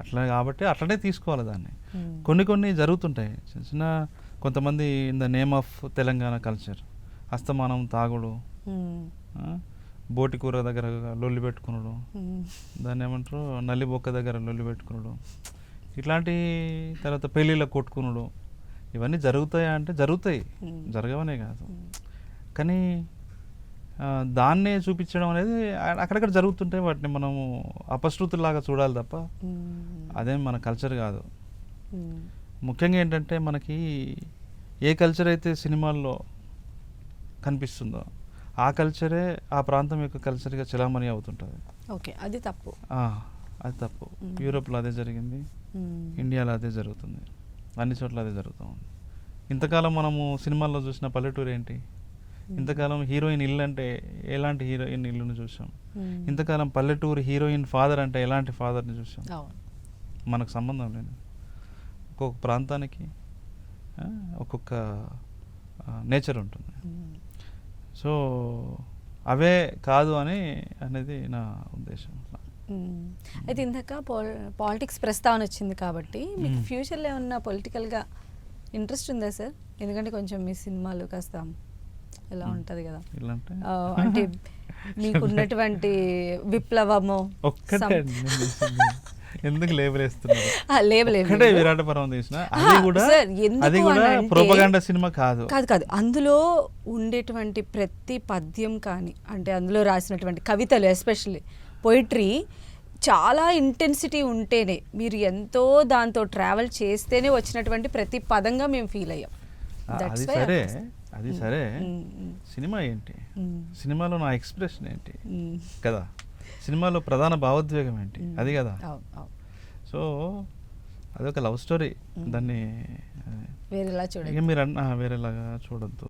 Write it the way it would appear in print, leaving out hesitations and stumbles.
అట్లా కాబట్టి అట్లనే తీసుకోవాలి దాన్ని. కొన్ని కొన్ని జరుగుతుంటాయి చిన్న చిన్న, కొంతమంది in the name of Telangana culture అస్తమానం తాగుడు, బోటి కూర దగ్గర లొల్లి పెట్టుకున్నాడు, దాన్ని ఏమంటారు నల్లి బొక్క దగ్గర లొల్లి పెట్టుకున్నాడు, ఇట్లాంటి తర్వాత పెళ్ళిళ్ళ కొట్టుకున్నాడు, ఇవన్నీ జరుగుతాయా అంటే జరుగుతాయి, జరగవనే కాదు. కానీ దాన్నే చూపించడం అనేది అక్కడక్కడ జరుగుతుంటాయి, వాటిని మనము అపశృతుల్లాగా చూడాలి తప్ప అదేం మన కల్చర్ కాదు. ముఖ్యంగా ఏంటంటే మనకి ఏ కల్చర్ అయితే సినిమాల్లో కనిపిస్తుందో ఆ కల్చరే ఆ ప్రాంతం యొక్క కల్చర్గా చలామణి అవుతుంటుంది. ఓకే, అది తప్పు. అది తప్పు. యూరోప్లో అదే జరిగింది, ఇండియాలో అదే జరుగుతుంది, అన్ని చోట్ల అదే జరుగుతూ ఉంది. ఇంతకాలం మనము సినిమాల్లో చూసిన పల్లెటూరు ఏంటి, ఇంతకాలం హీరోయిన్ ఇల్లు అంటే ఎలాంటి హీరోయిన్ ఇల్లును చూసాం, ఇంతకాలం పల్లెటూరు హీరోయిన్ ఫాదర్ అంటే ఎలాంటి ఫాదర్ని చూసాం. మనకు సంబంధం లేదు. ఒక్కొక్క ప్రాంతానికి ఒక్కొక్క నేచర్ ఉంటుంది. సో అవే కాదు అనేది నా ఉద్దేశం. అయితే ఇందాక పాలిటిక్స్ ప్రస్తావన వచ్చింది కాబట్టి మీకు ఫ్యూచర్లో ఏమన్నా పొలిటికల్గా ఇంట్రెస్ట్ ఉందా సార్? ఎందుకంటే కొంచెం మీ సినిమాలు కాస్త ఎలా ఉంటుంది కదా, అంటే మీకున్నటువంటి విప్లవము ఒక్కటే ఎందుకు లేబుల్ వేస్తున్నారు? లేబుల్ విరాట పర్వం తీసిన అది కూడా ప్రొపగండా సినిమా కాదు. కాదు అందులో ఉండేటువంటి ప్రతి పద్యం కానీ, అంటే అందులో రాసినటువంటి కవితలు, ఎస్పెషల్లీ పోయిటరీ చాలా ఇంటెన్సిటీ ఉంటేనే, మీరు ఎంతో దాంతో ట్రావెల్ చేస్తేనే వచ్చినటువంటి ప్రతి పదంగా మేము ఫీల్ అయ్యాం. అది సరే సినిమా ఏంటి, సినిమాలో నా ఎక్స్ప్రెషన్ ఏంటి కదా, సినిమాలో ప్రధాన భావోద్వేగం ఏంటి అది కదా. సో అదొక లవ్ స్టోరీ, దాన్ని వేరేలా మీరు వేరేలాగా చూడొద్దు.